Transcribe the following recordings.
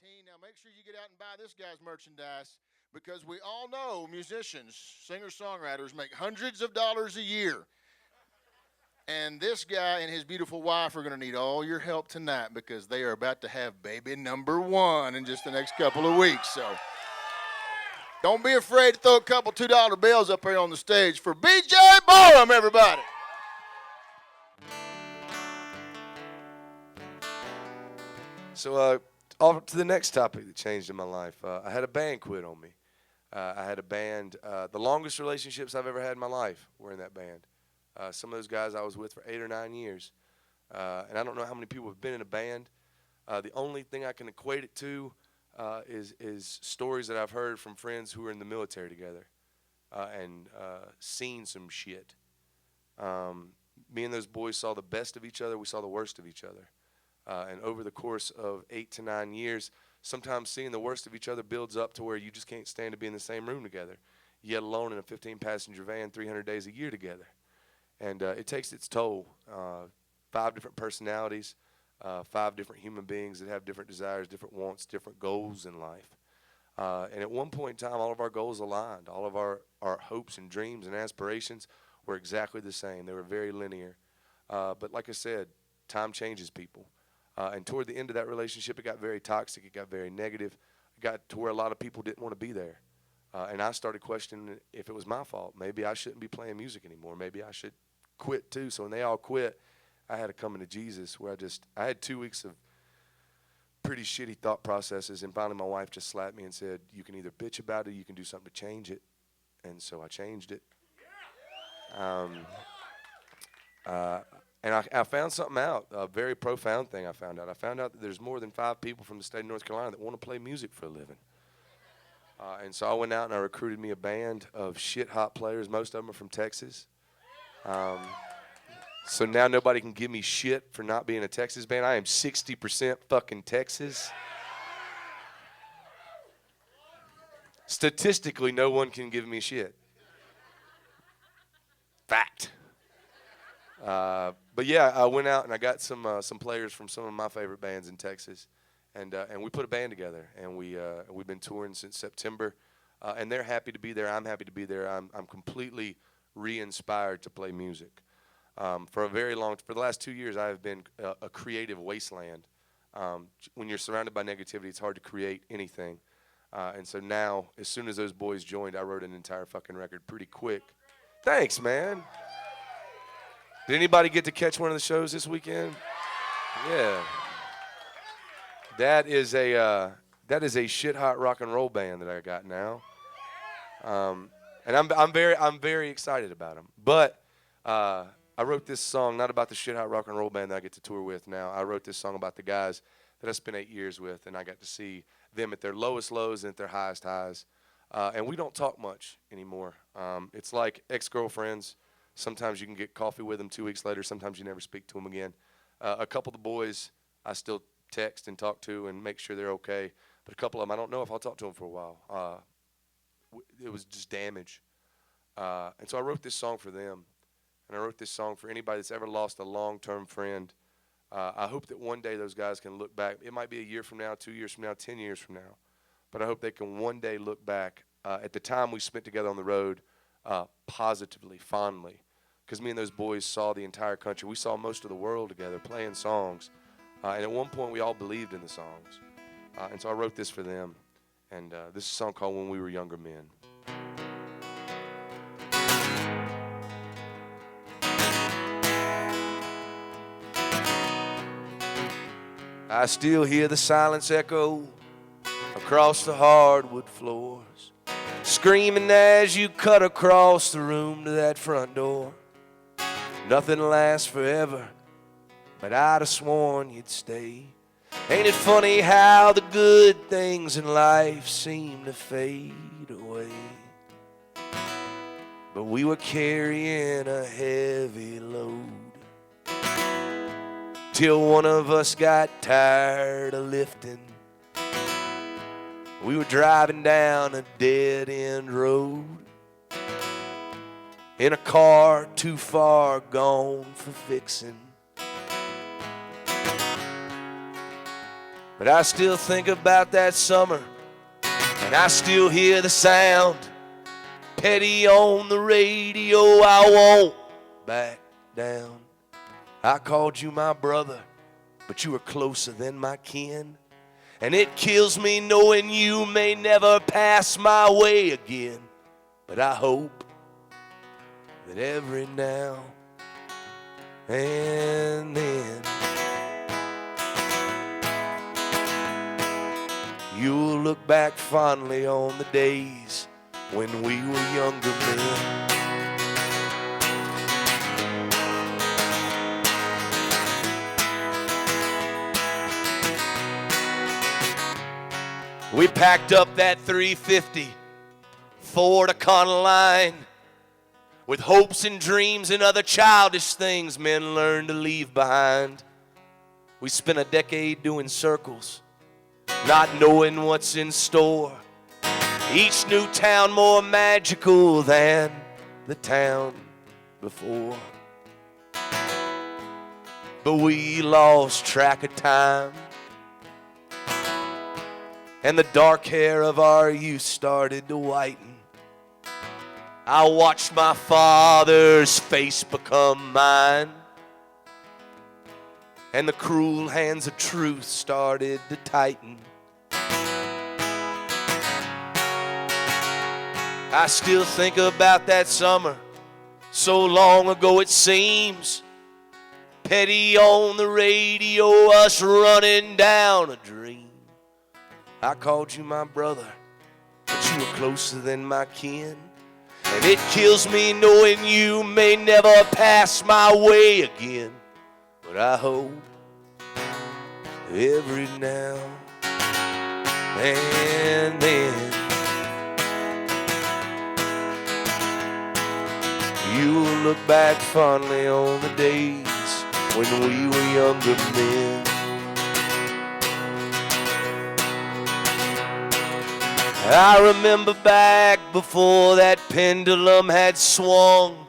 18. Now make sure you get out and buy this guy's merchandise because we all know musicians, singer-songwriters make hundreds of dollars a year. And this guy and his beautiful wife are going to need all your help tonight because they are about to have baby number one in just the next couple of weeks. So don't be afraid to throw a couple $2 bills up here on the stage for BJ Barham, everybody. So off to the next topic that changed in my life. I had a band quit on me. I had a band. The longest relationships I've ever had in my life were in that band. Some of those guys I was with for 8 or 9 years. And I don't know how many people have been in a band. The only thing I can equate it to is stories that I've heard from friends who were in the military together and seen some shit. Me and those boys saw the best of each other. We saw the worst of each other. And over the course of 8 to 9 years, sometimes seeing the worst of each other builds up to where you just can't stand to be in the same room together, yet alone in a 15-passenger van 300 days a year together. And it takes its toll. 5 different personalities, 5 different human beings that have different desires, different wants, different goals in life. And at one point in time, all of our goals aligned. All of our hopes and dreams and aspirations were exactly the same. They were very linear. But like I said, time changes people. And toward the end of that relationship, it got very toxic. It got very negative. It got to where a lot of people didn't want to be there. And I started questioning if it was my fault. Maybe I shouldn't be playing music anymore. Maybe I should quit too. So when they all quit, I had to come into Jesus where I had 2 weeks of pretty shitty thought processes. And finally my wife just slapped me and said, you can either bitch about it or you can do something to change it. And so I changed it. And I found something out, a very profound thing I found out. I found out that there's more than 5 people from the state of North Carolina that want to play music for a living. And so I went out and I recruited me a band of shit hot players. Most of them are from Texas. So now nobody can give me shit for not being a Texas band. I am 60% fucking Texas. Statistically, no one can give me shit. Fact. But yeah, I went out and I got some players from some of my favorite bands in Texas, and we put a band together, and we've been touring since September, and they're happy to be there. I'm happy to be there. I'm completely re-inspired to play music. For the last 2 years, I have been a creative wasteland. When you're surrounded by negativity, it's hard to create anything. And so now, as soon as those boys joined, I wrote an entire fucking record pretty quick. Thanks, man. Did anybody get to catch one of the shows this weekend? Yeah. That is a shit hot rock and roll band that I got now. And I'm very excited about them. But I wrote this song not about the shit hot rock and roll band that I get to tour with now. I wrote this song about the guys that I spent 8 years with, and I got to see them at their lowest lows and at their highest highs. And we don't talk much anymore. It's like ex-girlfriends. Sometimes you can get coffee with them 2 weeks later. Sometimes you never speak to them again. A couple of the boys I still text and talk to and make sure they're okay. But a couple of them, I don't know if I'll talk to them for a while. It was just damage. And so I wrote this song for them. And I wrote this song for anybody that's ever lost a long-term friend. I hope that one day those guys can look back. It might be a year from now, 2 years from now, 10 years from now. But I hope they can one day look back at the time we spent together on the road positively, fondly. Because me and those boys saw the entire country. We saw most of the world together playing songs. And at one point, we all believed in the songs. And so I wrote this for them. And this is a song called When We Were Younger Men. I still hear the silence echo across the hardwood floors, screaming as you cut across the room to that front door. Nothing lasts forever, but I'd have sworn you'd stay. Ain't it funny how the good things in life seem to fade away? But we were carrying a heavy load till one of us got tired of lifting. We were driving down a dead-end road in a car too far gone for fixing. But I still think about that summer, and I still hear the sound. Petty on the radio, I won't back down. I called you my brother, but you were closer than my kin. And it kills me knowing you may never pass my way again. But I hope that every now and then you'll look back fondly on the days when we were younger men. We packed up that 350 Ford Econoline with hopes and dreams and other childish things men learn to leave behind. We spent a decade doing circles, not knowing what's in store. Each new town more magical than the town before. But we lost track of time, and the dark hair of our youth started to whiten. I watched my father's face become mine, and the cruel hands of truth started to tighten. I still think about that summer, so long ago it seems. Petty on the radio, us running down a dream. I called you my brother, but you were closer than my kin. And it kills me knowing you may never pass my way again. But I hope every now and then you'll look back fondly on the days when we were younger men. I remember back before that pendulum had swung,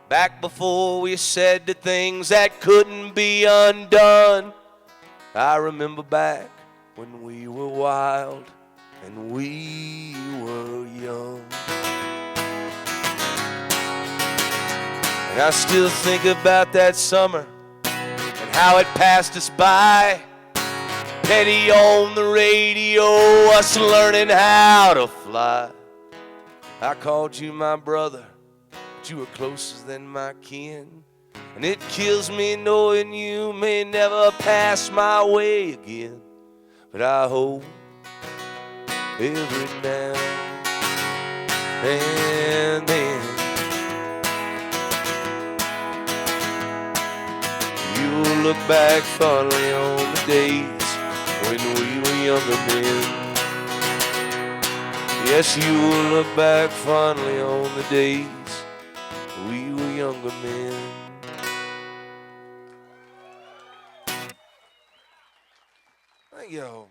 back before we said the things that couldn't be undone. I remember back when we were wild and we were young. And I still think about that summer and how it passed us by. Petty on the radio, us learning how to fly. I called you my brother, but you were closer than my kin. And it kills me knowing you may never pass my way again. But I hope every now and then you'll look back fondly on the days when we were younger men. Yes, you will look back fondly on the days we were younger men. Thank y'all.